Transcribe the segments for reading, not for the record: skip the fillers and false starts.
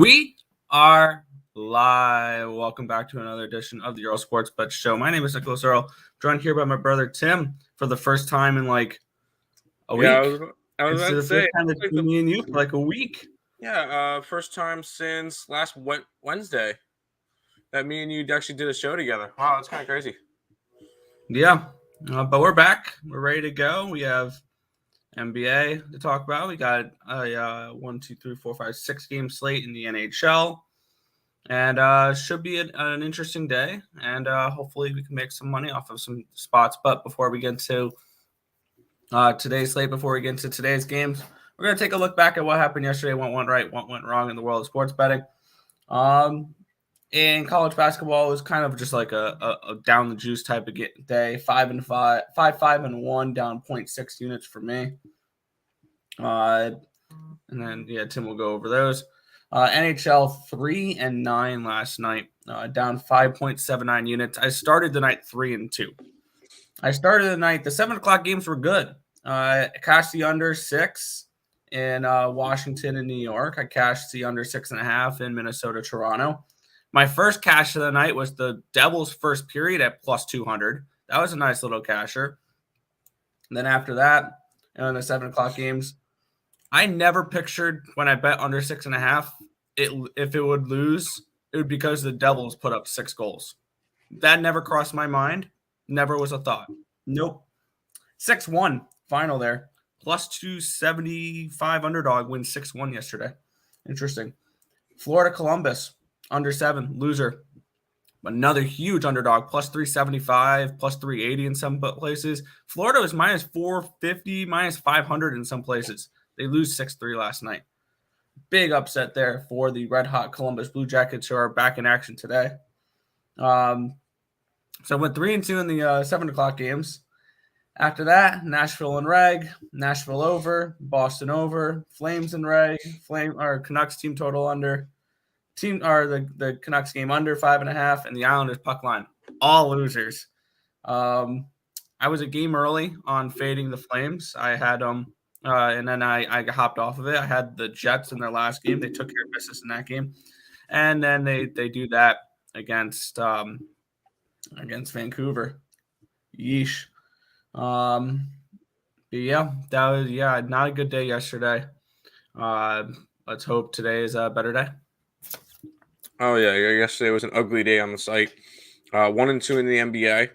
We are live. Welcome back to another edition of the Earle Sports Bet Show. My name is Nicholas Earle, joined here by my brother Tim for the first time in like a week. I was It's about the to say, first time it's been me and you for like a week. first time since last Wednesday that me and you actually did a show together. Wow, that's kind of crazy. Yeah, but we're back. We're ready to go. We have NBA to talk about. We got a 6 game slate in the NHL. And should be an interesting day, and hopefully we can make some money off of some spots. But before we get to today's slate, before we get into today's games, we're going to take a look back at what happened yesterday, what went right, what went wrong in the world of sports betting. In college basketball, it was kind of just like a down the juice type of day. 5-1, down 0.6 units for me. And then Tim will go over those. NHL 3-9 last night, down 5.79 units. I started the night 3-2. I started the night. The 7:00 games were good. I cashed the under 6 in Washington and New York. I cashed the under 6.5 in Minnesota, Toronto. My first cash of the night was the Devils' first period at plus 200. That was a nice little casher. And then after that, in the 7:00 games, I never pictured when I bet under 6.5, if it would lose, it would be because the Devils put up 6 goals. That never crossed my mind. Never was a thought. Nope. 6-1 final there. Plus 275 underdog wins 6-1 yesterday. Interesting. Florida Columbus, under 7, loser. Another huge underdog, plus 375, plus 380 in some places. Florida was minus 450, minus 500 in some places. They lose 6-3 last night. Big upset there for the red-hot Columbus Blue Jackets, who are back in action today. So I went 3-2 in the 7:00 games. After that, Nashville and Reg, Nashville over, Boston over, Flames and Reg, Canucks team total under, the Canucks game under 5.5, and the Islanders puck line, all losers. I was a game early on fading the Flames. I had them. And then I hopped off of it. I had the Jets in their last game. They took care of business in that game. And then they do that against Vancouver. Yeesh. That was not a good day yesterday. Let's hope today is a better day. Oh, yeah. Yesterday was an ugly day on the site. 1-2 in the NBA.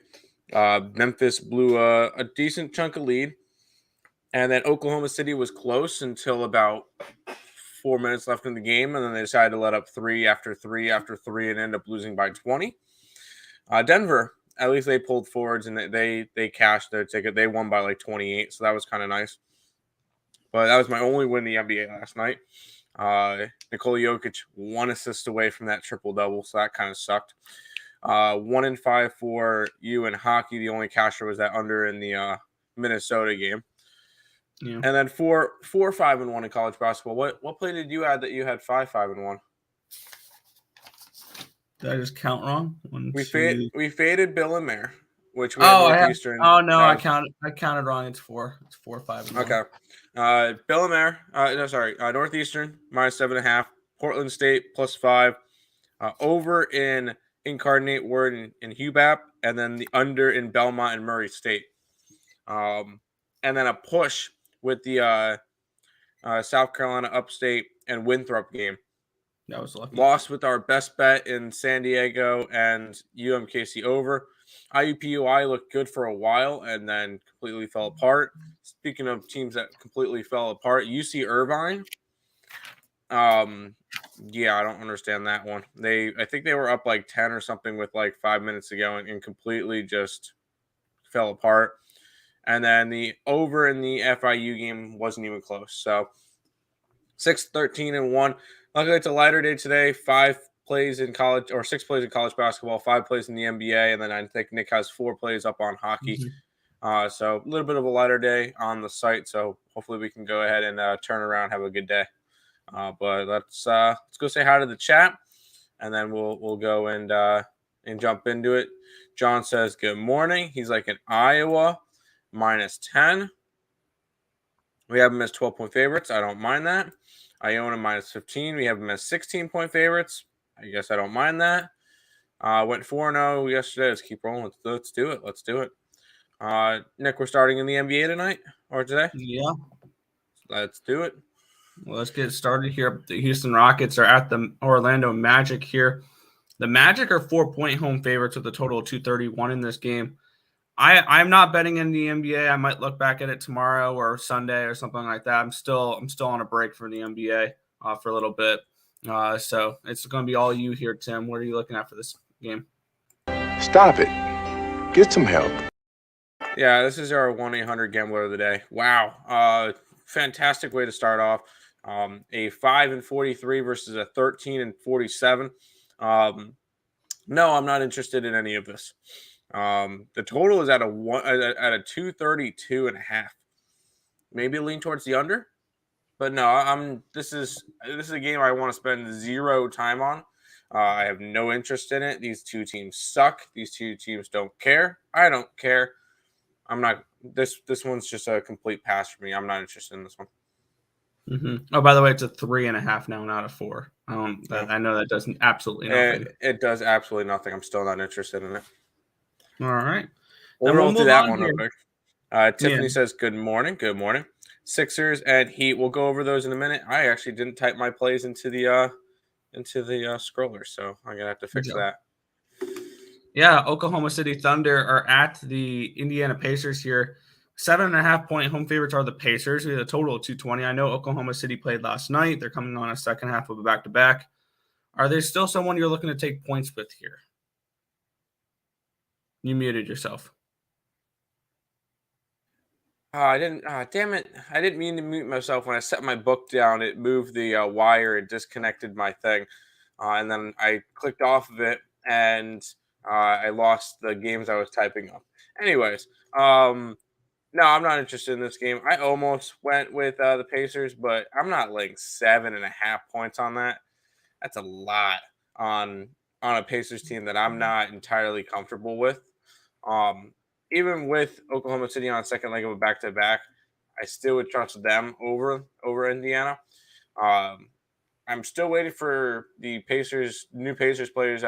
Memphis blew a decent chunk of lead. And then Oklahoma City was close until about 4 minutes left in the game. And then they decided to let up 3 after 3 after 3 and end up losing by 20. Denver, at least they pulled forwards and they cashed their ticket. They won by like 28. So that was kind of nice. But that was my only win in the NBA last night. Nikola Jokic 1 assist away from that triple-double. So that kind of sucked. 1-5 for you in hockey. The only casher was that under in the Minnesota game. Yeah. And then 4-5-1 in college basketball. What play did you add that you had 5-5-1? Did I just count wrong? We faded Bill and Mare, which we had Northeastern. I counted wrong. It's 4. It's 4-5-1. Okay. Bill and Mare. Northeastern minus 7.5. Portland State plus 5. Over in Incarnate Word in Hubap, and then the under in Belmont and Murray State. And then a push with the South Carolina Upstate and Winthrop game. That was lucky. Lost with our best bet in San Diego and UMKC over. IUPUI looked good for a while and then completely fell apart. Speaking of teams that completely fell apart, UC Irvine. I don't understand that one. I think they were up like 10 or something with like 5 minutes to go and completely just fell apart. And then the over in the FIU game wasn't even close. So 6-13-1. Luckily, it's a lighter day today. 6 plays in college basketball, 5 plays in the NBA, and then I think Nick has 4 plays up on hockey. Mm-hmm. So a little bit of a lighter day on the site. So hopefully we can go ahead and turn around, have a good day. But let's go say hi to the chat, and then we'll go and jump into it. John says good morning. He's like in Iowa. -10. We have him as 12-point favorites. I don't mind that. Iona -15. We have them as 16-point favorites. I guess I don't mind that. Went 4-0 yesterday. Let's keep rolling. Let's do it. Let's do it. Nick, we're starting in the NBA tonight or today. Yeah. Let's do it. Well, let's get started here. The Houston Rockets are at the Orlando Magic here. The Magic are 4-point home favorites with a total of 231 in this game. I'm not betting in the NBA. I might look back at it tomorrow or Sunday or something like that. I'm still on a break for the NBA for a little bit. So it's going to be all you here, Tim. What are you looking at for this game? Stop it. Get some help. Yeah, this is our 1-800-GAMBLER of the day. Wow. Fantastic way to start off. A 5-43 versus a 13-47. No, I'm not interested in any of this. The total is at a 232.5. Maybe lean towards the under, but no, this is a game I want to spend zero time on. I have no interest in it. These two teams suck. These two teams don't care. I don't care. I'm not. This one's just a complete pass for me. I'm not interested in this one. Mm-hmm. Oh, by the way, it's a 3.5 now, not a 4. I know that does absolutely nothing. It does absolutely nothing. I'm still not interested in it. All right. We'll roll through that one real quick. Tiffany says, good morning. Good morning. Sixers and Heat. We'll go over those in a minute. I actually didn't type my plays into the scroller, so I'm gonna have to fix that. Yeah, Oklahoma City Thunder are at the Indiana Pacers here. 7.5-point home favorites are the Pacers. We had a total of 220. I know Oklahoma City played last night. They're coming on a second half of a back-to-back. Are there still someone you're looking to take points with here? You muted yourself. I didn't. Damn it! I didn't mean to mute myself when I set my book down. It moved the wire and disconnected my thing, and then I clicked off of it, and I lost the games I was typing up. Anyways, no, I'm not interested in this game. I almost went with the Pacers, but I'm not laying 7.5 points on that. That's a lot on a Pacers team that I'm not entirely comfortable with. Even with Oklahoma City on second leg of a back-to-back, I still would trust them over Indiana. I'm still waiting for the new Pacers players,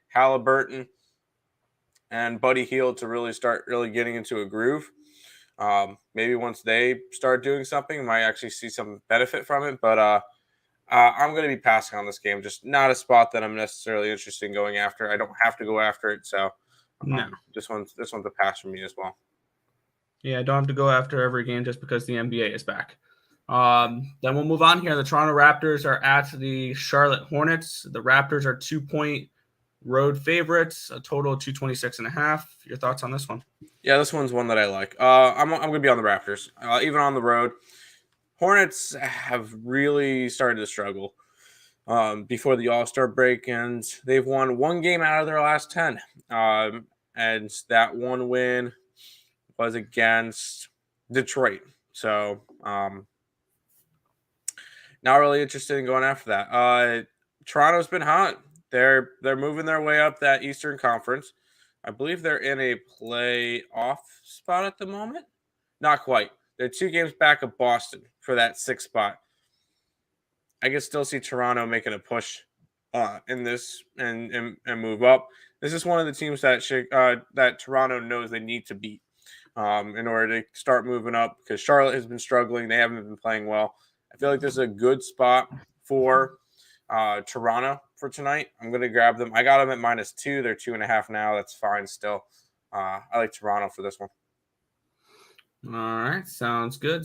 Halliburton and Buddy Hield, to really start getting into a groove. Maybe once they start doing something, might actually see some benefit from it. But I'm going to be passing on this game. Just not a spot that I'm necessarily interested in going after. I don't have to go after it, so no. This one's a pass for me as well. Yeah, I don't have to go after every game just because the NBA is back. Then we'll move on here. The Toronto Raptors are at the Charlotte Hornets. The Raptors are 2-point road favorites, a total of 226.5. Your thoughts on this one? Yeah, this one's one that I like. I'm going to be on the Raptors, even on the road. Hornets have really started to struggle before the All-Star break, and they've won one game out of their last 10. And that one win was against Detroit. So not really interested in going after that. Toronto's been hot. They're moving their way up that Eastern Conference. I believe they're in a playoff spot at the moment. Not quite. They're 2 games back of Boston for that 6th spot. I can still see Toronto making a push in this and move up. This is one of the teams that Toronto knows they need to beat in order to start moving up, because Charlotte has been struggling. They haven't been playing well. I feel like this is a good spot for Toronto for tonight. I'm going to grab them. I got them at -2. They're 2.5 now. That's fine still. I like Toronto for this one. All right. Sounds good.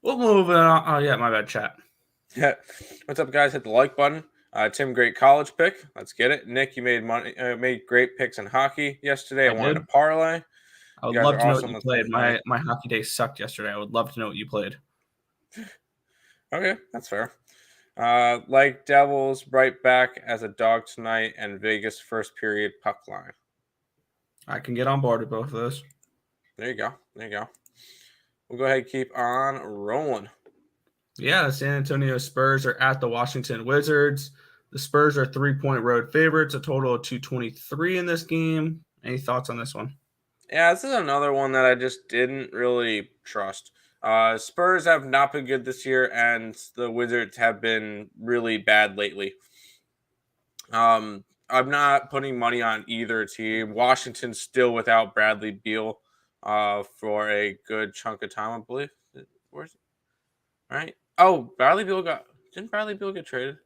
We'll move on. Oh, yeah, my bad, chat. Yeah. What's up, guys? Hit the like button. Tim, great college pick. Let's get it. Nick, you made great picks in hockey yesterday. I wanted a parlay. I would love to know what you played. My hockey day sucked yesterday. I would love to know what you played. Okay, that's fair. Like Devils, right back as a dog tonight, and Vegas first period puck line. I can get on board with both of those. There you go. We'll go ahead and keep on rolling. Yeah, the San Antonio Spurs are at the Washington Wizards. The Spurs are 3-point road favorites, a total of 223 in this game. Any thoughts on this one? Yeah, this is another one that I just didn't really trust. Spurs have not been good this year, and the Wizards have been really bad lately. I'm not putting money on either team. Washington's still without Bradley Beal for a good chunk of time, I believe. Where's it? Right? Oh, didn't Bradley Beal get traded?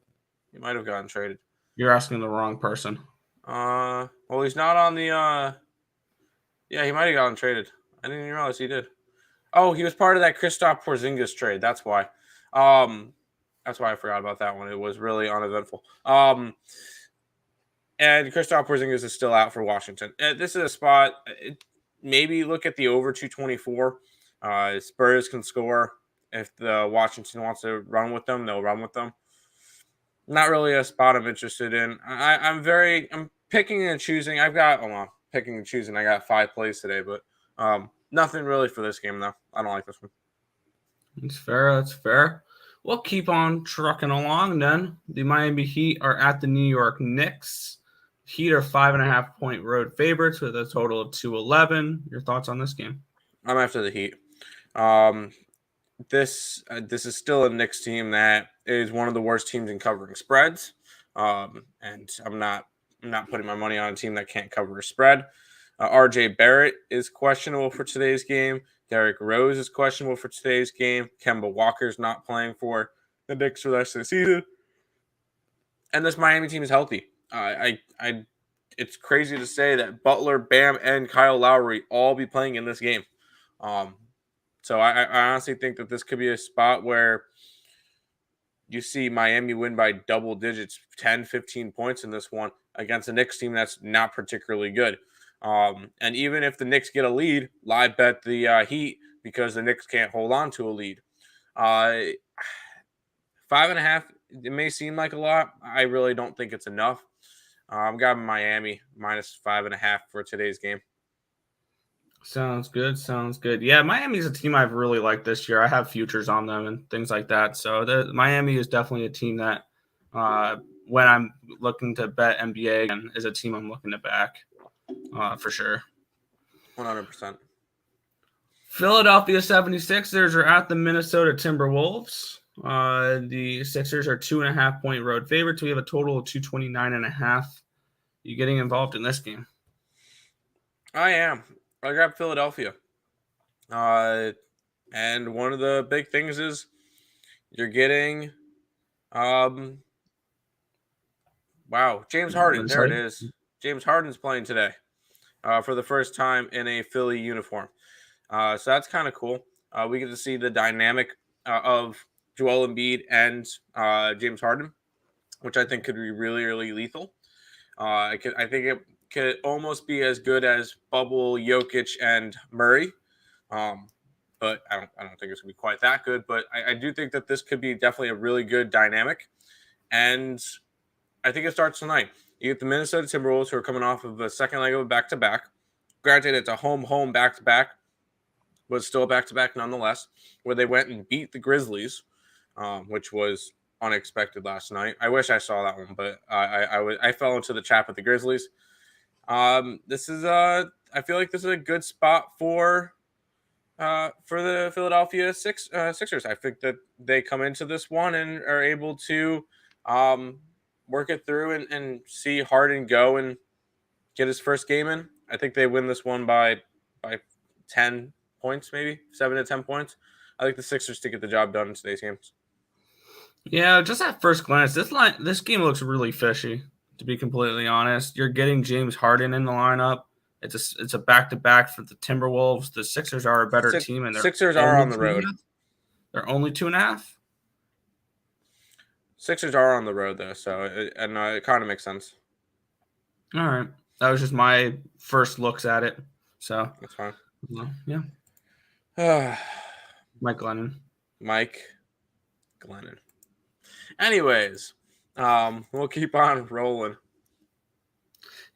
He might have gotten traded. You're asking the wrong person. Well, he's not on the yeah, he might have gotten traded. I didn't even realize he did. Oh, he was part of that Kristaps Porzingis trade. That's why. That's why I forgot about that one. It was really uneventful. And Kristaps Porzingis is still out for Washington. This is a spot. Maybe look at the over 224. Spurs can score. If the Washington wants to run with them, they'll run with them. Not really a spot I'm interested in. I'm picking and choosing. Picking and choosing. I got 5 plays today, but nothing really for this game though. I don't like this one. That's fair. That's fair. We'll keep on trucking along then. The Miami Heat are at the New York Knicks. Heat are 5.5-point road favorites with a total of 211. Your thoughts on this game? I'm after the Heat. This is still a Knicks team that is one of the worst teams in covering spreads. And I'm not putting my money on a team that can't cover a spread. RJ Barrett is questionable for today's game. Derrick Rose is questionable for today's game. Kemba Walker's not playing for the Knicks for the rest of the season. And this Miami team is healthy. It's crazy to say that Butler, Bam, and Kyle Lowry all be playing in this game. So I honestly think that this could be a spot where you see Miami win by double digits, 10, 15 points in this one against a Knicks team that's not particularly good. And even if the Knicks get a lead, live bet the Heat because the Knicks can't hold on to a lead. 5.5, it may seem like a lot. I really don't think it's enough. I'm got Miami minus 5.5 for today's game. Sounds good. Sounds good. Yeah, Miami's a team I've really liked this year. I have futures on them and things like that. So Miami is definitely a team that when I'm looking to bet NBA again, is a team I'm looking to back for sure. 100%. Philadelphia 76ers are at the Minnesota Timberwolves. The Sixers are 2.5-point road favorites. We have a total of 229.5. You getting involved in this game? I am. I got Philadelphia. And one of the big things is you're getting James Harden. There it is. James Harden's playing today for the first time in a Philly uniform. So that's kind of cool. We get to see the dynamic of Joel Embiid and James Harden, which I think could be really, really lethal. I think it could almost be as good as Bubble, Jokic, and Murray. But I don't think it's gonna be quite that good. But I do think that this could be definitely a really good dynamic. And I think it starts tonight. You get the Minnesota Timberwolves, who are coming off of a second leg of a back-to-back. Granted, it's a home back-to-back, but it's still a back-to-back nonetheless, where they went and beat the Grizzlies, which was unexpected last night. I wish I saw that one, but I fell into the trap with the Grizzlies. This is I feel like this is a good spot for the Philadelphia Sixers. I think that they come into this one and are able to work it through and see Harden go and get his first game in. I think they win this one by 10 points, maybe 7 to 10 points. I think the Sixers to get the job done in today's games. Yeah, just at first glance, this game looks really fishy, to be completely honest. You're getting James Harden in the lineup. It's a back-to-back for the Timberwolves. The Sixers are a better team, and Sixers are on the road. They're only 2.5. Sixers are on the road though, so it kind of makes sense. All right, that was just my first looks at it. So that's fine. Yeah. Mike Glennon. Anyways, we'll keep on rolling.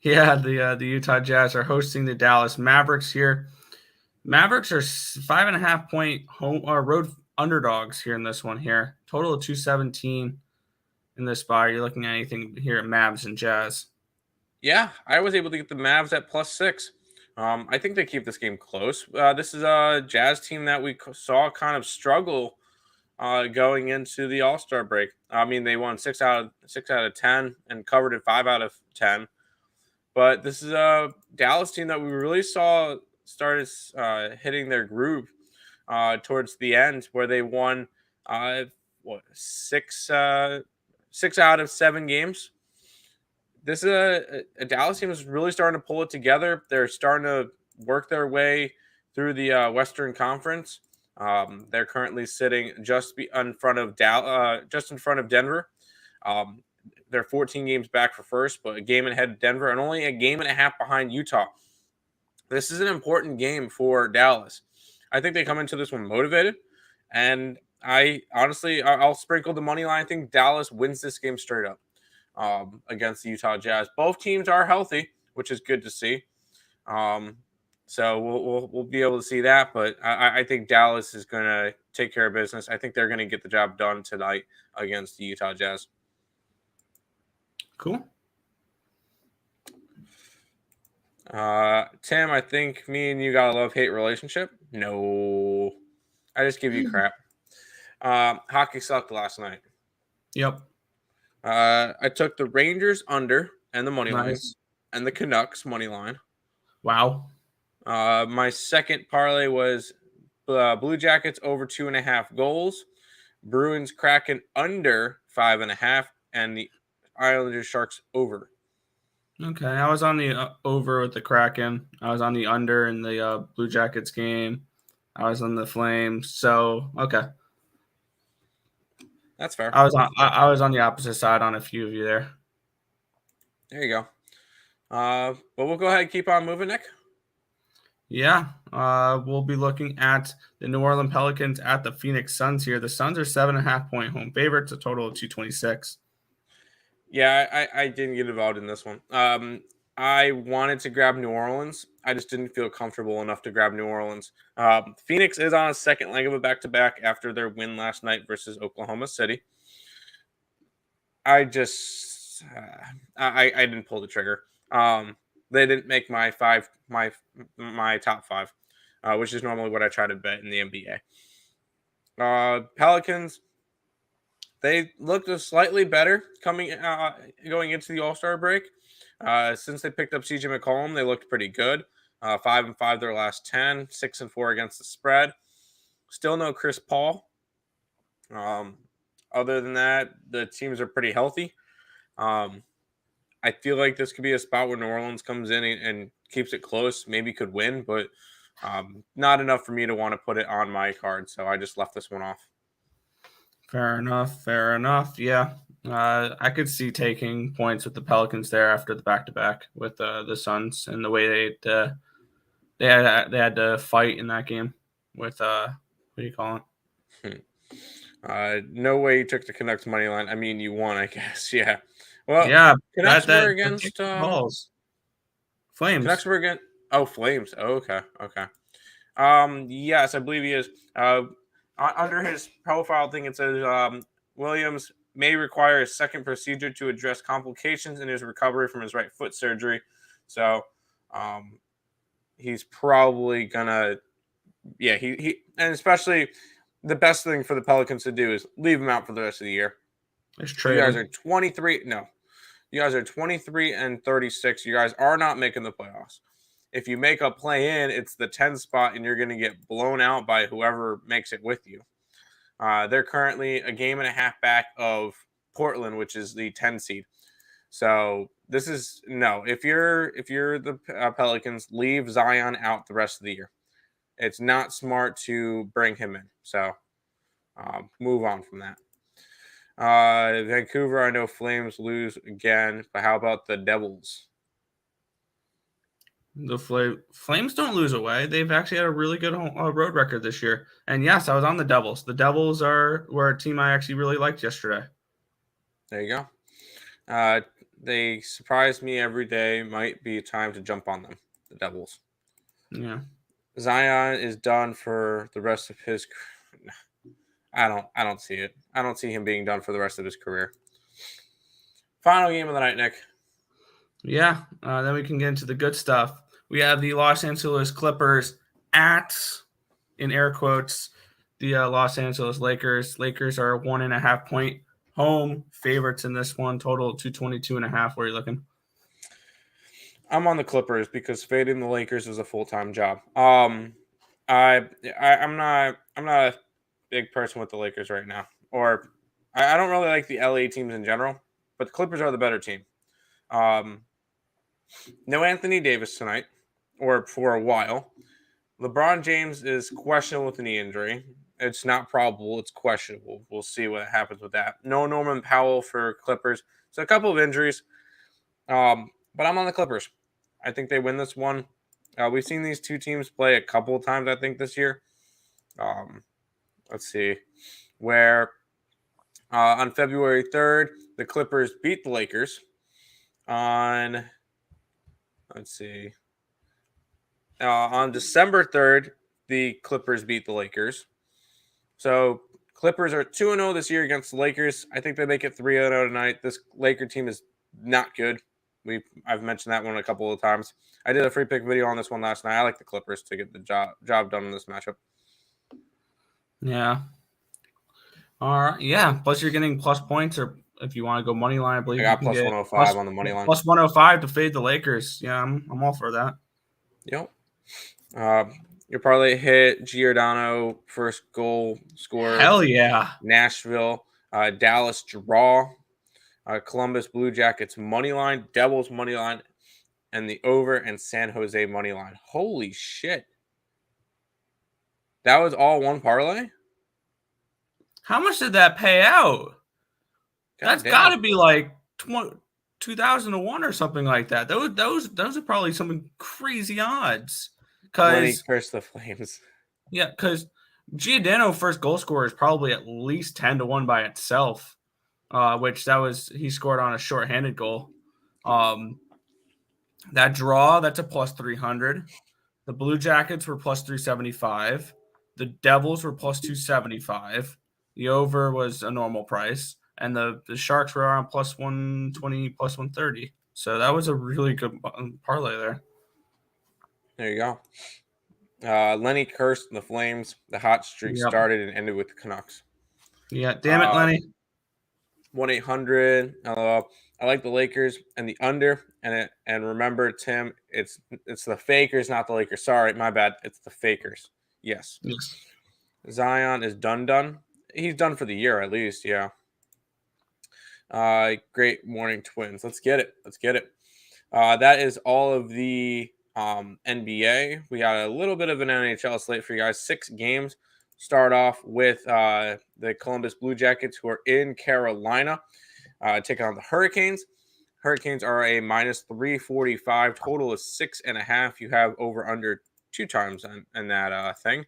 Yeah, the Utah Jazz are hosting the Dallas Mavericks here. Mavericks are 5.5-point home road underdogs here in this one here. Total of 217 in this spot. You're looking at anything here at Mavs and Jazz. Yeah, I was able to get the Mavs at +6. I think they keep this game close. This is a Jazz team that we saw kind of struggle going into the All-Star break. I mean, they won 6 out of 10 and covered it 5 out of 10. But this is a Dallas team that we really saw started hitting their groove towards the end, where they won six out of 7 games. This is a Dallas team is really starting to pull it together. They're starting to work their way through the Western Conference. They're currently sitting just in front of Denver. They're 14 games back for first, but a game ahead of Denver and only a game and a half behind Utah. This is an important game for Dallas. I think they come into this one motivated, and I'll sprinkle the money line. I think Dallas wins this game straight up against the Utah Jazz. Both teams are healthy, which is good to see. So we'll be able to see that, but I think Dallas is going to take care of business. I think they're going to get the job done tonight against the Utah Jazz. Cool. Tim, I think me and you got a love-hate relationship. No, I just give you crap. Hockey sucked last night. Yep. I took the Rangers under and the money line Nice. and the Canucks money line. Wow. My second parlay was Blue Jackets over 2.5 goals, Bruins Kraken under 5.5, and the Islanders Sharks over. Okay, I was on the over with the Kraken. I was on the under in the Blue Jackets game. I was on the Flames. So okay, That's fair. I was on the opposite side on a few of you there. There you go. But we'll go ahead and keep on moving, Nick. Yeah, we'll be looking at the New Orleans Pelicans at the Phoenix Suns here. The Suns are 7.5-point home favorites, a total of 226. Yeah, I didn't get involved in this one. I wanted to grab New Orleans. I just didn't feel comfortable enough to grab New Orleans. Phoenix is on a second leg of a back-to-back after their win last night versus Oklahoma City. I just I didn't pull the trigger. They didn't make my top 5, which is normally what I try to bet in the NBA. Pelicans, they looked slightly better going into the All-Star break. Since they picked up CJ McCollum, they looked pretty good. 5-5 their last 10, 6-4 against the spread. Still no Chris Paul. Other than that, the teams are pretty healthy. I feel like this could be a spot where New Orleans comes in and keeps it close, maybe could win, but not enough for me to want to put it on my card. So I just left this one off. Fair enough. Yeah, I could see taking points with the Pelicans there after the back-to-back with the Suns and the way they had to fight in that game with what do you call it? No way you took the Canucks money line. I mean, you won, I guess. Yeah. Well, Yeah, Canucks were against Flames. Canucks were against Flames. Oh, okay. Yes, I believe he is. Under his profile thing, it says Williams may require a second procedure to address complications in his recovery from his right foot surgery. So, he's probably gonna. Yeah, he and especially the best thing for the Pelicans to do is leave him out for the rest of the year. You guys are 23. No, you guys are 23 and 36. You guys are not making the playoffs. If you make a play in, it's the 10 spot, and you're going to get blown out by whoever makes it with you. They're currently a game and a half back of Portland, which is the 10 seed. So this is no. If you're the Pelicans, leave Zion out the rest of the year. It's not smart to bring him in. So move on from that. Vancouver, I know Flames lose again, but how about the Devils? The Flames don't lose away. They've actually had a really good road record this year. And yes, I was on the Devils. The Devils were a team I actually really liked yesterday. There you go. They surprise me every day. Might be time to jump on them, the Devils. Yeah. Zion is done for the rest of his. I don't see it. I don't see him being done for the rest of his career. Final game of the night, Nick. Yeah. Then we can get into the good stuff. we have the Los Angeles Clippers at, in air quotes, the Los Angeles Lakers. Lakers are 1.5 point home favorites in this one. Total 222.5. Where are you looking? I'm on the Clippers because fading the Lakers is a full-time job. I'm not a big person with the Lakers right now, or I don't really like the LA teams in general, but the Clippers are the better team. No Anthony Davis tonight, or for a while. LeBron James is questionable with a knee injury. It's not probable. It's questionable. We'll see what happens with that. No Norman Powell for Clippers. So a couple of injuries. But I'm on the Clippers. I think they win this one. We've seen these two teams play a couple of times, I think, this year. Let's see. Where on February 3rd, the Clippers beat the Lakers. On December 3rd, the Clippers beat the Lakers. So Clippers are 2-0 this year against the Lakers. I think they make it 3-0 tonight. This Laker team is not good. I've mentioned that one a couple of times. I did a free pick video on this one last night. I like the Clippers to get the job done in this matchup. Yeah. All right. Yeah. Plus, you're getting plus points, or if you want to go money line, I believe I got plus 105 on the money line. Plus 105 to fade the Lakers. Yeah, I'm all for that. Yep. Your parlay hit Giordano first goal scorer. Hell yeah. Nashville, Dallas draw. Columbus Blue Jackets money line, Devils money line, and the over and San Jose money line. Holy shit. That was all one parlay? How much did that pay out? That's got to be like 2,000 to 1 or something like that. Those are probably some crazy odds. Lenny cursed the Flames. Yeah, because Giordano first goal scorer is probably at least 10-1 by itself. Which he scored on a shorthanded goal. That draw, that's a plus 300. The Blue Jackets were plus 375. The Devils were plus 275. The over was a normal price. And the Sharks were on plus 120, plus 130. So that was a really good parlay there. There you go. Lenny cursed the Flames. The hot streak started and ended with the Canucks. Yeah, damn it, Lenny. 1-800. I like the Lakers and the under. And remember, Tim, it's the Fakers, not the Lakers. Sorry, my bad. It's the Fakers. Yes. Zion is done. He's done for the year at least. Yeah. Great morning, Twins. Let's get it. That is all of the NBA. We got a little bit of an NHL slate for you guys. 6 games. Start off with the Columbus Blue Jackets, who are in Carolina, taking on the Hurricanes. Hurricanes are a minus 345. Total is 6.5. You have over under 2 times in that thing.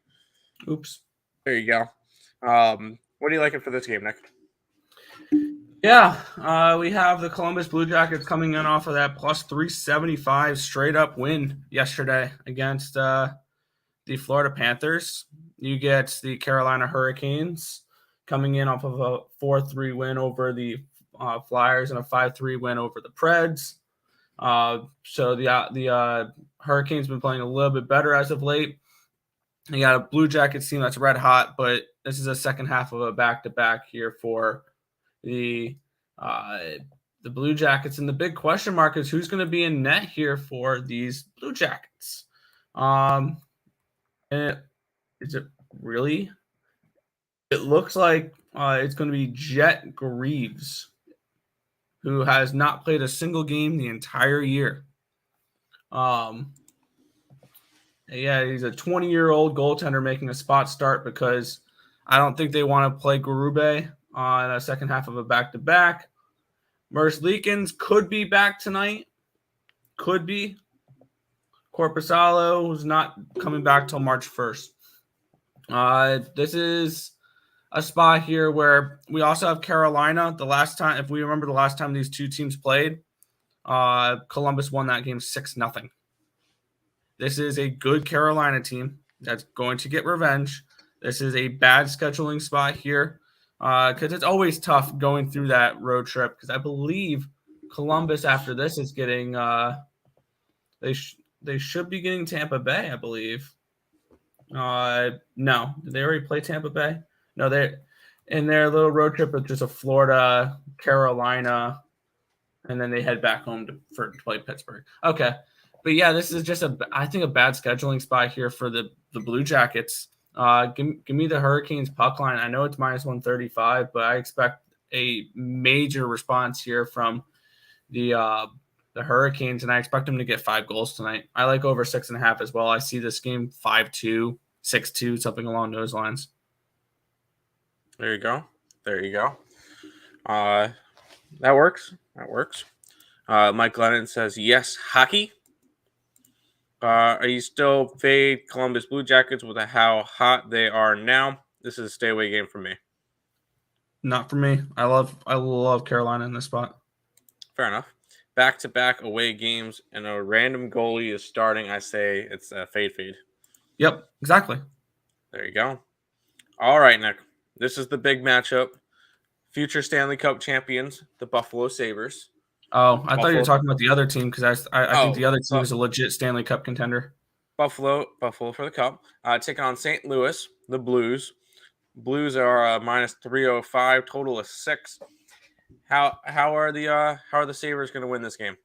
Oops. There you go. What are you liking for this game, Nick? Yeah, we have the Columbus Blue Jackets coming in off of that plus 375 straight up win yesterday against the Florida Panthers. You get the Carolina Hurricanes coming in off of a 4-3 win over the Flyers and a 5-3 win over the Preds. So the Hurricanes been playing a little bit better as of late. You got a Blue Jackets team that's red hot, but this is a second half of a back-to-back here for the Blue Jackets. And the big question mark is who's going to be in net here for these Blue Jackets. Is it really? It looks like it's going to be Jet Greaves, who has not played a single game the entire year. Yeah, he's a 20-year-old goaltender making a spot start because I don't think they want to play Garube on a second half of a back-to-back. Merzlikins could be back tonight. Could be. Korpisalo, who's not coming back till March 1st. This is a spot here where we also have Carolina. The last time, if we remember the last time these two teams played, Columbus won that game 6-0. This is a good Carolina team that's going to get revenge. This is a bad scheduling spot here because it's always tough going through that road trip because I believe Columbus after this is getting they should be getting Tampa Bay, I believe. No, did they already play Tampa Bay? No, they're in their little road trip, which is a Florida, Carolina, and then they head back home to play Pittsburgh. Okay, but yeah, this is just I think a bad scheduling spot here for the Blue Jackets. Give me the Hurricanes puck line. I know it's minus 135, but I expect a major response here from the Hurricanes, and I expect them to get 5 goals tonight. I like over 6.5 as well. I see this game 5-2, 6-2, something along those lines. There you go. That works. Mike Lennon says yes, hockey. Are you still fade Columbus Blue Jackets with how hot they are now? This is a stay away game for me. Not for me. I love Carolina in this spot. Fair enough. Back-to-back away games and a random goalie is starting. I say it's a fade. Yep, exactly. There you go. All right, Nick. This is the big matchup. Future Stanley Cup champions, the Buffalo Sabres. Oh, I thought you were talking about the other team because I think the other team is a legit Stanley Cup contender. Buffalo for the Cup. Taking on St. Louis, the Blues. Blues are minus 305, total of 6. How are the Sabres going to win this game?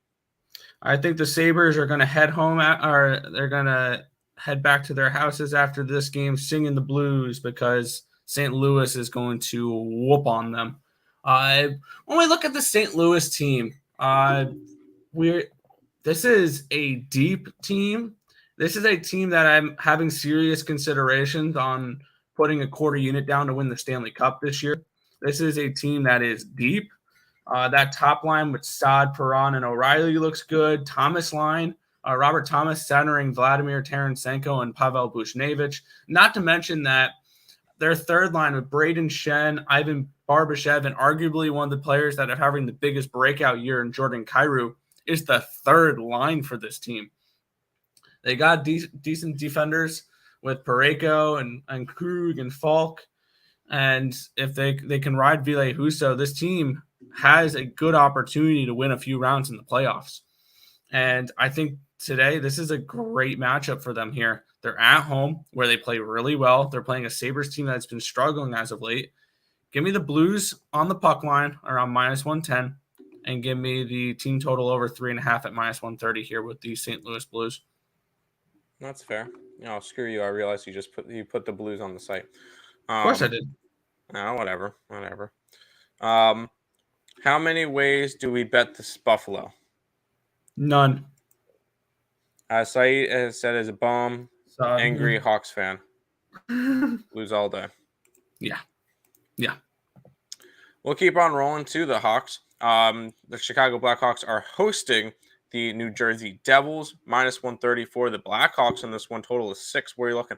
I think the Sabres are going to head home or they're going to head back to their houses after this game singing the blues because St. Louis is going to whoop on them. When we look at the St. Louis team, this is a deep team. This is a team that I'm having serious considerations on putting a quarter unit down to win the Stanley Cup this year. This is a team that is deep. That top line with Saad, Perron, and O'Reilly looks good. Thomas line, Robert Thomas centering Vladimir Tarasenko and Pavel Buchnevich. Not to mention that their third line with Braden Shen, Ivan Barbashev, and arguably one of the players that are having the biggest breakout year in Jordan Kyrou is the third line for this team. They got decent defenders with Parayko and Krug and Falk. And if they can ride Ville Husso, this team has a good opportunity to win a few rounds in the playoffs. And I think today this is a great matchup for them here. They're at home where they play really well. They're playing a Sabres team that's been struggling as of late. Give me the Blues on the puck line around minus 110 and give me the team total over 3.5 at minus 130 here with the St. Louis Blues. That's fair. Screw you. I realized you put the Blues on the site. Of course I did. No, whatever. How many ways do we bet this Buffalo? None. Saeed has said is a bum. Angry Hawks fan. Lose all day. Yeah. We'll keep on rolling to the Hawks. The Chicago Blackhawks are hosting the New Jersey Devils, minus 134. The Blackhawks in this one, total is 6. Where are you looking?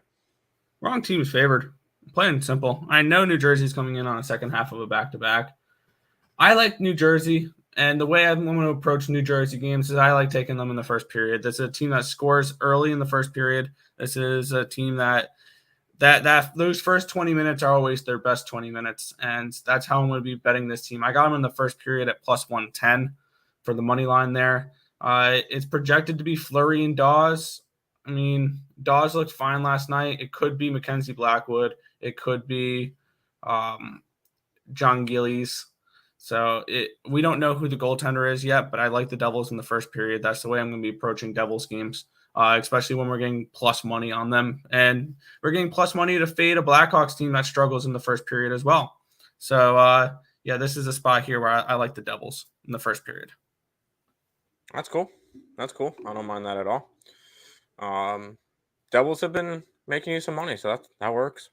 Wrong team is favored. Plain simple. I know New Jersey's coming in on a second half of a back-to-back. I like New Jersey, and the way I'm going to approach New Jersey games is I like taking them in the first period. This is a team that scores early in the first period. This is a team that those first 20 minutes are always their best 20 minutes, and that's how I'm going to be betting this team. I got them in the first period at plus 110 for the money line there. It's projected to be Fleury and Dawes. I mean, Dawes looked fine last night. It could be Mackenzie Blackwood. It could be John Gillies. So we don't know who the goaltender is yet, but I like the Devils in the first period. That's the way I'm going to be approaching Devils games, especially when we're getting plus money on them. And we're getting plus money to fade a Blackhawks team that struggles in the first period as well. So, this is a spot here where I like the Devils in the first period. That's cool. I don't mind that at all. Devils have been making you some money, so that works.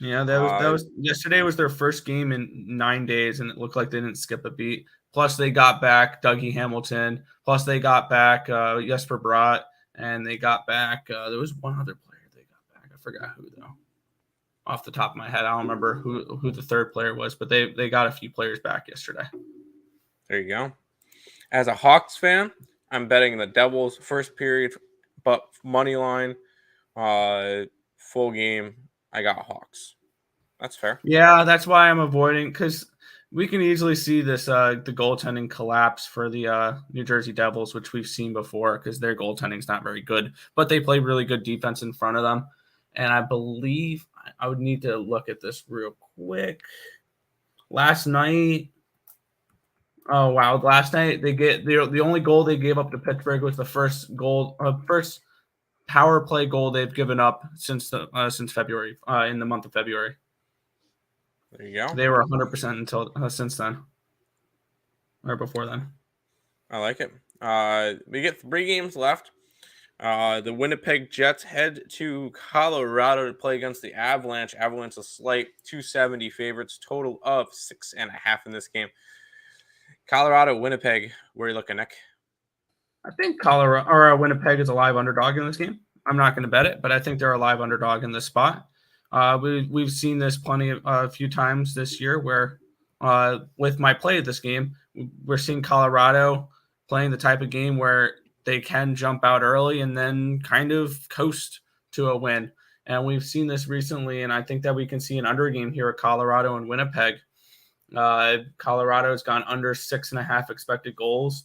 Yeah, that was yesterday was their first game in 9 days, and it looked like they didn't skip a beat. Plus, they got back Dougie Hamilton. Plus, they got back Jesper Bratt, and they got back. There was one other player they got back. I forgot who though. Off the top of my head, I don't remember who the third player was, but they got a few players back yesterday. There you go. As a Hawks fan, I'm betting the Devils first period, but money line, full game. I got Hawks. That's fair. Yeah, that's why I'm avoiding because we can easily see this the goaltending collapse for the New Jersey Devils, which we've seen before because their goaltending is not very good, but they play really good defense in front of them. And I believe I would need to look at this real quick. Last night, oh wow! Last night the only goal they gave up to Pittsburgh was the first power play goal they've given up since February in the month of February. There you go. They were 100% until since then, or before then. I like it. We get 3 games left. The Winnipeg Jets head to Colorado to play against the Avalanche. Avalanche a slight 270 favorites, total of 6.5 in this game. Colorado, Winnipeg. Where are you looking, Nick? I think Colorado or Winnipeg is a live underdog in this game. I'm not going to bet it, but I think they're a live underdog in this spot. We've seen this a few times this year where with my play of this game, we're seeing Colorado playing the type of game where they can jump out early and then kind of coast to a win. And we've seen this recently, and I think that we can see an under game here at Colorado and Winnipeg. Colorado has gone under 6.5 expected goals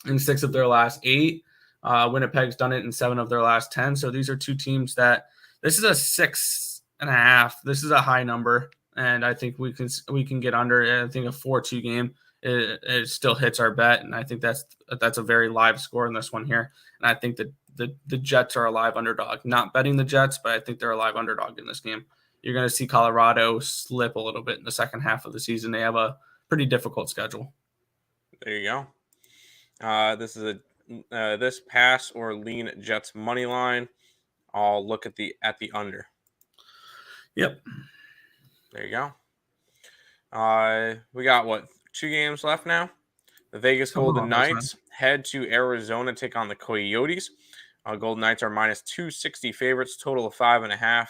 in 6 of their last 8. Winnipeg's done it in 7 of their last 10. So these are two teams that this is a 6.5. This is a high number, and I think we can get under. I think a 4-2 game it still hits our bet, and I think that's a very live score in this one here. And I think that the Jets are a live underdog. Not betting the Jets, but I think they're a live underdog in this game. You're going to see Colorado slip a little bit in the second half of the season. They have a pretty difficult schedule. There you go. This is this pass or lean Jets money line. I'll look at the under. Yep. There you go. We got 2 games left now. The Vegas Golden Knights head to Arizona, take on the Coyotes. Golden Knights are minus 260 favorites, total of 5.5.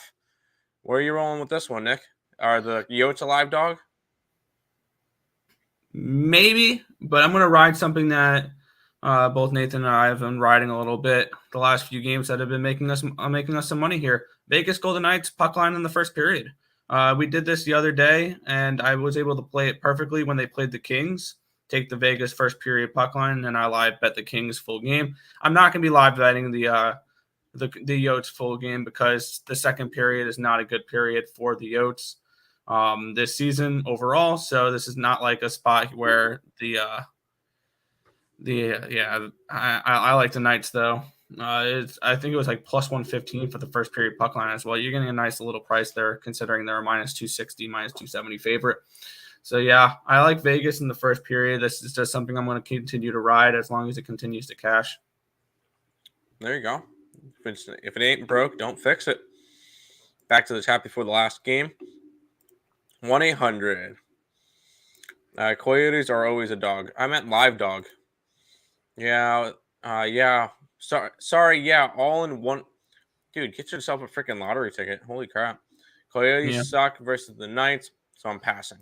Where are you rolling with this one, Nick? Are the Yotes a live dog? Maybe, but I'm going to ride something that both Nathan and I have been riding a little bit the last few games that have been making us some money here. Vegas Golden Knights puck line in the first period. We did this the other day, and I was able to play it perfectly when they played the Kings. Take the Vegas first period puck line, and I live bet the Kings full game. I'm not going to be live betting the Yotes full game because the second period is not a good period for the Yotes this season overall. So this is not like a spot where I like the Knights though. I think it was like plus 115 for the first period puck line as well. You're getting a nice little price there considering they're a minus 260, minus 270 favorite. So yeah, I like Vegas in the first period. This is just something I'm going to continue to ride as long as it continues to cash. There you go. If it ain't broke, don't fix it. Back to the chat before the last game. 1-800. Coyotes are always a dog. I meant live dog. Yeah. Sorry. Yeah. All in one. Dude, get yourself a freaking lottery ticket. Holy crap. Coyotes suck versus the Knights, so I'm passing.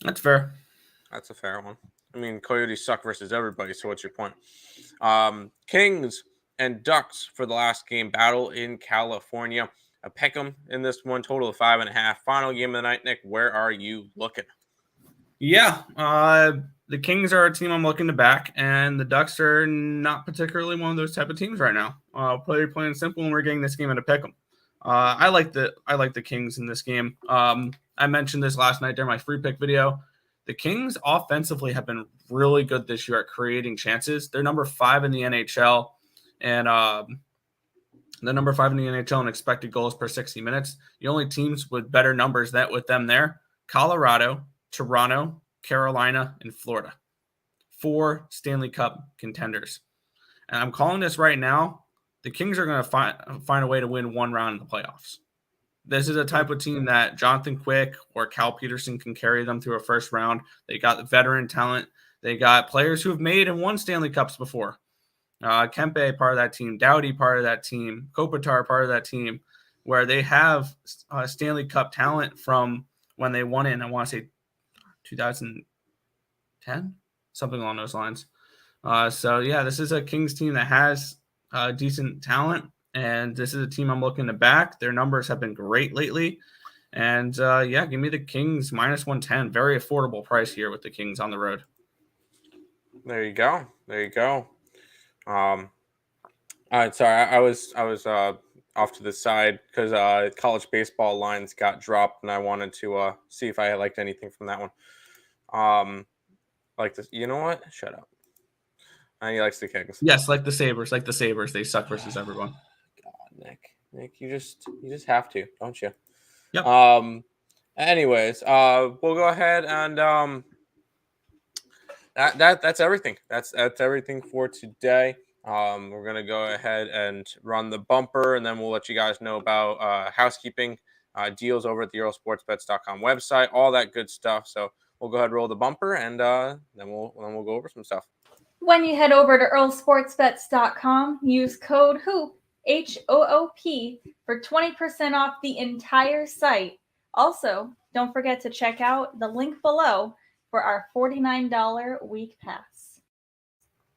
That's fair. That's a fair one. I mean, Coyotes suck versus everybody, so what's your point? Kings and Ducks for the last game battle in California. A pick'em in this one, total of 5.5. Final game of the night, Nick. Where are you looking? Yeah, the Kings are a team I'm looking to back, and the Ducks are not particularly one of those type of teams right now. Plain and simple, and we're getting this game in a pick'em. I like the Kings in this game. I mentioned this last night during my free pick video. The Kings offensively have been really good this year at creating chances. They're number 5 in the NHL, and the number 5 in the NHL in expected goals per 60 minutes. The only teams with better numbers with them there: Colorado, Toronto, Carolina, and Florida. 4 Stanley Cup contenders. And I'm calling this right now. The Kings are going to find a way to win one round in the playoffs. This is a type of team that Jonathan Quick or Cal Peterson can carry them through a first round. They got the veteran talent. They got players who have made and won Stanley Cups before. Kempe, part of that team. Doughty, part of that team. Kopitar, part of that team, where they have Stanley Cup talent from when they won it in, I want to say, 2010? Something along those lines. So, yeah, this is a Kings team that has decent talent, and this is a team I'm looking to back. Their numbers have been great lately, And give me the Kings minus 110. Very affordable price here with the Kings on the road. There you go. All right, sorry, I was off to the side because college baseball lines got dropped, and I wanted to see if I liked anything from that one. Like this, you know what? Shut up. He likes the Kings. Yes, like the Sabres. They suck versus everyone. God, Nick, you just have to, don't you? Yep. Anyways, we'll go ahead and that's everything. That's everything for today. We're gonna go ahead and run the bumper, and then we'll let you guys know about housekeeping deals over at the EarleSportsBets.com website, all that good stuff. So we'll go ahead and roll the bumper, and then we'll go over some stuff. When you head over to EarleSportsBets.com, use code HOOP HOOP for 20% off the entire site. Also, don't forget to check out the link below for our $49 week pass.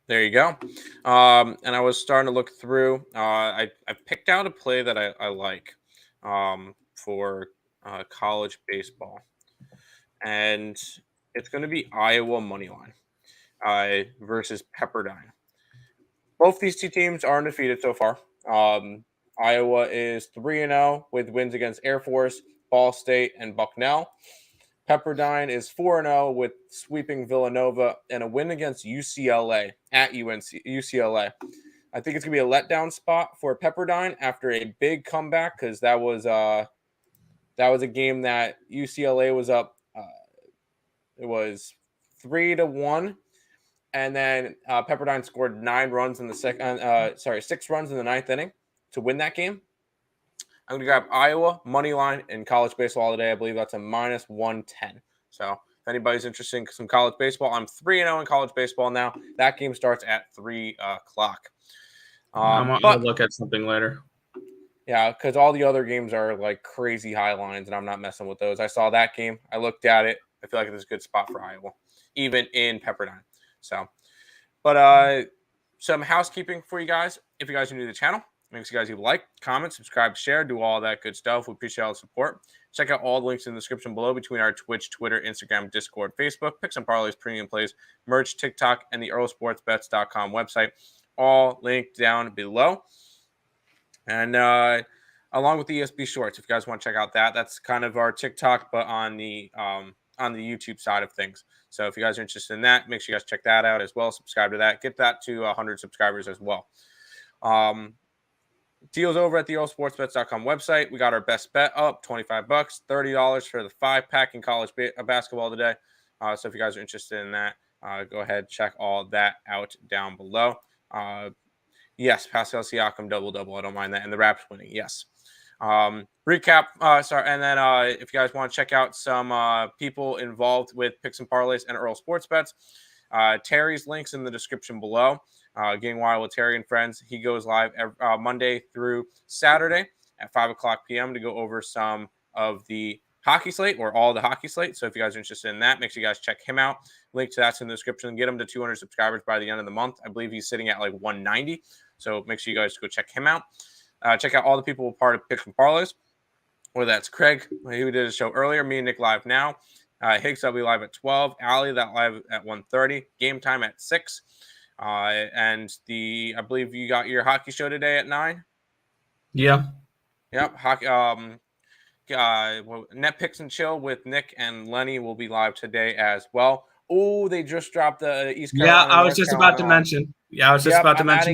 There you go. And I was starting to look through. I picked out a play that I like for college baseball, and it's going to be Iowa money line versus Pepperdine. Both these two teams are undefeated so far. Iowa is 3-0 with wins against Air Force, Ball State, and Bucknell. Pepperdine is 4-0 with sweeping Villanova and a win against UCLA at UCLA. I think it's going to be a letdown spot for Pepperdine after a big comeback because that was a game that UCLA was up. It was 3-1, and then Pepperdine scored 6 runs in the ninth inning to win that game. I'm going to grab Iowa money line in college baseball today. I believe that's a minus 110. So if anybody's interested in some college baseball, I'm 3-0 in college baseball now. That game starts at 3 o'clock. I'll look at something later. Yeah, because all the other games are like crazy high lines, and I'm not messing with those. I saw that game. I looked at it. I feel like it's a good spot for Iowa, even in Pepperdine. So, but some housekeeping for you guys. If you guys are new to the channel, make sure you guys like, comment, subscribe, share, do all that good stuff. We appreciate all the support. Check out all the links in the description below between our Twitch, Twitter, Instagram, Discord, Facebook, Picks and Parleys, Premium Plays, merch, TikTok, and the EarleSportsBets.com website. All linked down below. And along with the ESB Shorts, if you guys want to check out that's kind of our TikTok, but on the YouTube side of things. So if you guys are interested in that, make sure you guys check that out as well. Subscribe to that. Get that to 100 subscribers as well. Deals over at the EarleSportsBets.com website. We got our best bet up, $25, $30 for the 5-pack in college basketball today. So if you guys are interested in that, go ahead, check all that out down below. Yes, Pascal Siakam double-double. I don't mind that. And the Raps winning. Yes. Recap. And then if you guys want to check out some people involved with Picks and Parleys and Earle Sports Bets, Terry's links in the description below. Getting Wild with Terry and Friends. He goes live every, Monday through Saturday at 5 o'clock p.m. to go over some of the hockey slate or all the hockey slate. So if you guys are interested in that, make sure you guys check him out. Link to that's in the description. Get him to 200 subscribers by the end of the month. I believe he's sitting at like 190. So make sure you guys go check him out. Check out all the people who are part of Picks and Parleys. Whether that's Craig, who did a show earlier, me and Nick live now. Higgs will be live at 12. Allie, that live at 1:30. Game time at 6. And I believe you got your hockey show today at 9. Yeah. Yep. Hockey. Net Picks and Chill with Nick and Lenny will be live today as well. Oh, they just dropped the East Carolina. Yeah, I was just about to mention.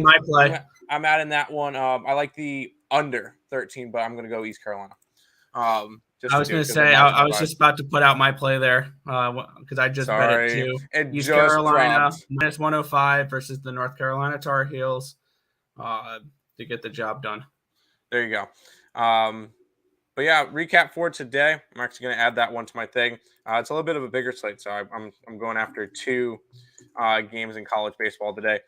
My play. I'm adding that one. I like the under 13, but I'm going to go East Carolina. I was going to say, I was just about to put out my play there because I just bet it too. East Carolina minus 105 versus the North Carolina Tar Heels to get the job done. There you go. But yeah, recap for today. I'm actually going to add that one to my thing. It's a little bit of a bigger slate, so I'm going after 2 games in college baseball today.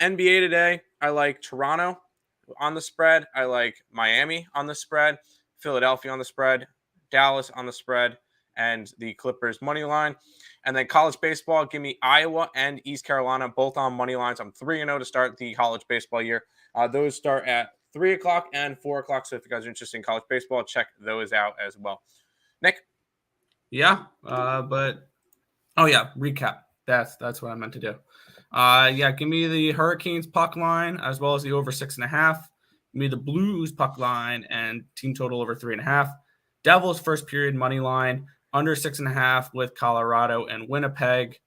NBA today, I like Toronto on the spread. I like Miami on the spread, Philadelphia on the spread, Dallas on the spread, and the Clippers money line. And then college baseball, give me Iowa and East Carolina, both on money lines. I'm 3-0 to start the college baseball year. Those start at 3 o'clock and 4 o'clock. So if you guys are interested in college baseball, check those out as well. Nick? Yeah, recap. That's what I meant to do. Give me the Hurricanes puck line as well as the over 6.5. Give me the Blues puck line and team total over 3.5. Devils first period money line under 6.5 with Colorado and Winnipeg.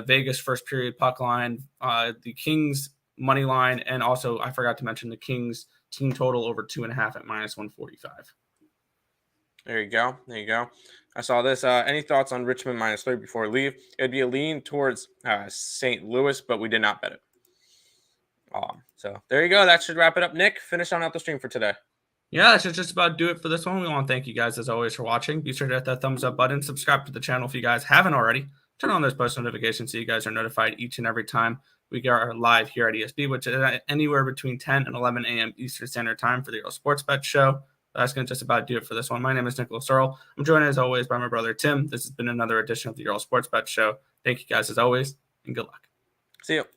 Vegas first period puck line. The Kings money line, and also I forgot to mention the Kings team total over 2.5 at -145. There you go. I saw this. Any thoughts on Richmond -3 before we leave? It'd be a lean towards St. Louis, but we did not bet it. So there you go. That should wrap it up. Nick, finish on out the stream for today. Yeah, that should just about do it for this one. We want to thank you guys as always for watching. Be sure to hit that thumbs up button. Subscribe to the channel if you guys haven't already. Turn on those post notifications so you guys are notified each and every time we get our live here at ESB, which is anywhere between 10 and 11 a.m. Eastern Standard Time for the Earle Sports Bet Show. That's going to just about do it for this one. My name is Nicholas Earle. I'm joined as always by my brother Tim. This has been another edition of the Earle Sports Bet Show. Thank you guys as always, and good luck. See you.